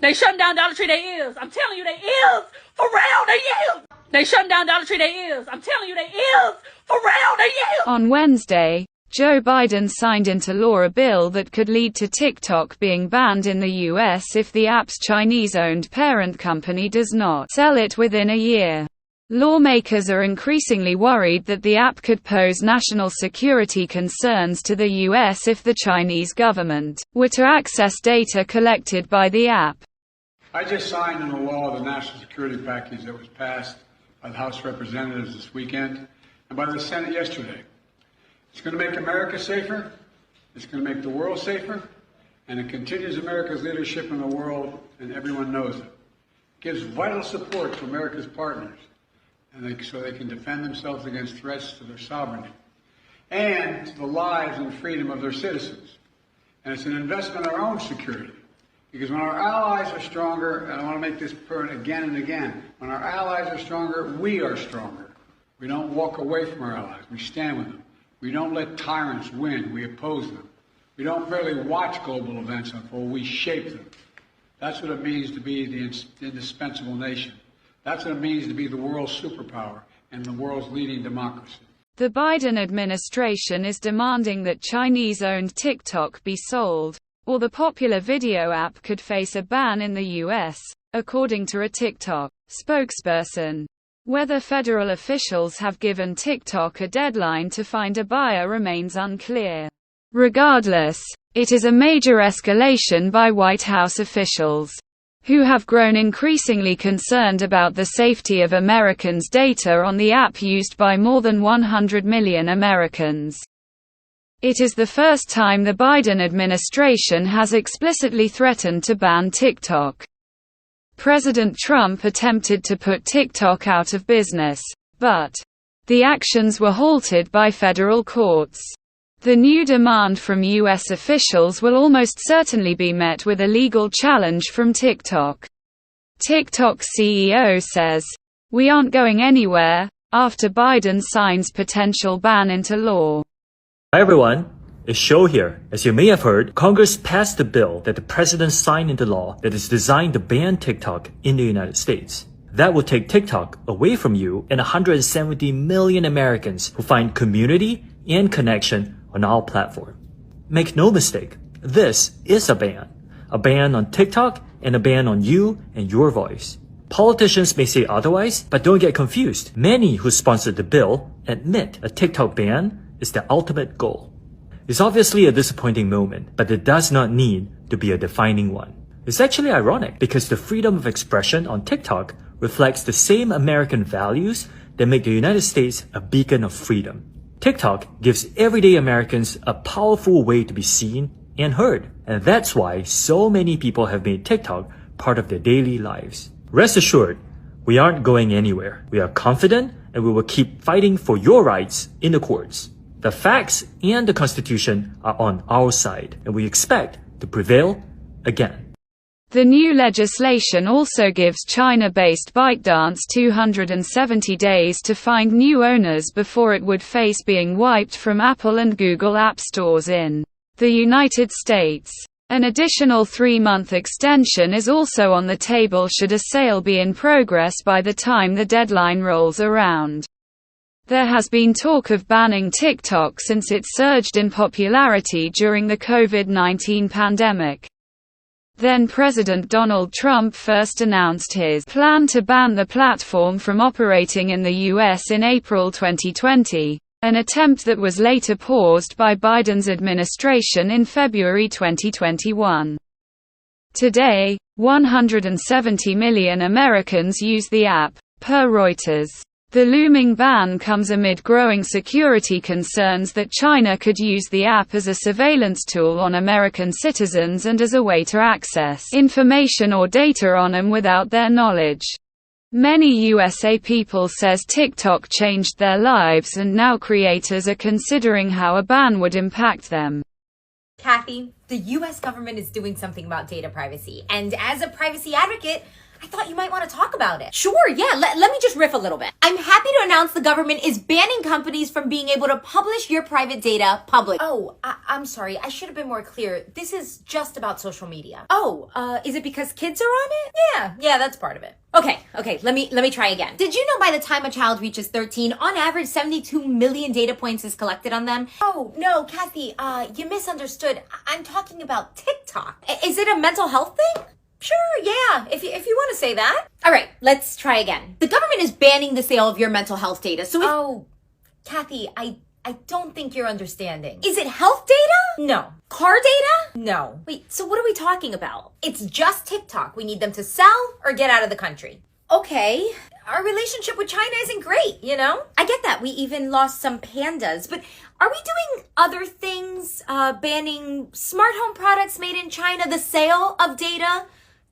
They shutting down Dollar Tree, they is. I'm telling you, they is. For real, they is. They shutting down Dollar Tree, they is. I'm telling you, they is. For real, they is. On Wednesday, Joe Biden signed into law a bill that could lead to TikTok being banned in the US if the app's Chinese-owned parent company does not sell it within a year. Lawmakers are increasingly worried that the app could pose national security concerns to the US if the Chinese government were to access data collected by the app. I just signed into law the national security package that was passed by the House of Representatives this weekend and by the Senate yesterday. It's going to make America safer, it's going to make the world safer, and it continues America's leadership in the world, and everyone knows it. It gives vital support to America's partners, and so they can defend themselves against threats to their sovereignty and to the lives and freedom of their citizens. And it's an investment in our own security, because when our allies are stronger, and I want to make this point again and again, when our allies are stronger, we are stronger. We don't walk away from our allies, we stand with them. We don't let tyrants win, we oppose them. We don't merely watch global events unfold, we shape them. That's what it means to be the indispensable nation. That's what it means to be the world's superpower and the world's leading democracy. The Biden administration is demanding that Chinese-owned TikTok be sold, or the popular video app could face a ban in the US, according to a TikTok spokesperson. Whether federal officials have given TikTok a deadline to find a buyer remains unclear. Regardless, it is a major escalation by White House officials, who have grown increasingly concerned about the safety of Americans' data on the app used by more than 100 million Americans. It is the first time the Biden administration has explicitly threatened to ban TikTok. President Trump attempted to put TikTok out of business, but the actions were halted by federal courts. The new demand from U.S. officials will almost certainly be met with a legal challenge from TikTok. TikTok's CEO says, "We aren't going anywhere," after Biden signs potential ban into law. Hi everyone, it's Show here. As you may have heard, Congress passed a bill that the president signed into law that is designed to ban TikTok in the United States. That will take TikTok away from you and 170 million Americans who find community and connection on our platform. Make no mistake, this is a ban on TikTok and a ban on you and your voice. Politicians may say otherwise, but don't get confused. Many who sponsored the bill admit a TikTok ban is the ultimate goal. It's obviously a disappointing moment, but it does not need to be a defining one. It's actually ironic because the freedom of expression on TikTok reflects the same American values that make the United States a beacon of freedom. TikTok gives everyday Americans a powerful way to be seen and heard, and that's why so many people have made TikTok part of their daily lives. Rest assured, we aren't going anywhere. We are confident and we will keep fighting for your rights in the courts. The facts and the Constitution are on our side, and we expect to prevail again. The new legislation also gives China-based ByteDance 270 days to find new owners before it would face being wiped from Apple and Google app stores in the United States. An additional 3-month extension is also on the table should a sale be in progress by the time the deadline rolls around. There has been talk of banning TikTok since it surged in popularity during the COVID-19 pandemic. Then President Donald Trump first announced his plan to ban the platform from operating in the U.S. in April 2020, an attempt that was later paused by Biden's administration in February 2021. Today, 170 million Americans use the app, per Reuters. The looming ban comes amid growing security concerns that China could use the app as a surveillance tool on American citizens and as a way to access information or data on them without their knowledge. Many USA people says TikTok changed their lives and now creators are considering how a ban would impact them. Kathy, the US government is doing something about data privacy, and as a privacy advocate, I thought you might want to talk about it. Sure, yeah, let me just riff a little bit. I'm happy to announce the government is banning companies from being able to publish your private data public. Oh, I'm sorry, I should have been more clear. This is just about social media. Oh, is it because kids are on it? Yeah, that's part of it. Okay, let me try again. Did you know by the time a child reaches 13, on average 72 million data points is collected on them? Oh, no, Kathy, you misunderstood. I'm talking about TikTok. Is it a mental health thing? Sure, yeah, if you want to say that. All right, let's try again. The government is banning the sale of your mental health data, so Oh, Kathy, I don't think you're understanding. Is it health data? No. Car data? No. Wait, so what are we talking about? It's just TikTok. We need them to sell or get out of the country. Okay. Our relationship with China isn't great, you know? I get that. We even lost some pandas, but are we doing other things? Banning smart home products made in China, the sale of data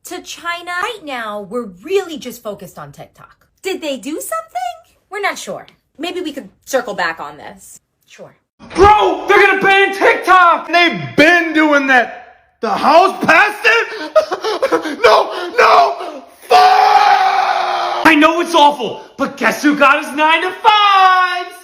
to China? Right now, we're really just focused on TikTok. Did they do something? We're not sure. Maybe we could circle back on this. Sure. Bro, they're gonna ban TikTok! They've been doing that. The House passed it? No! Fuck! I know it's awful, but guess who got his 9 to 5?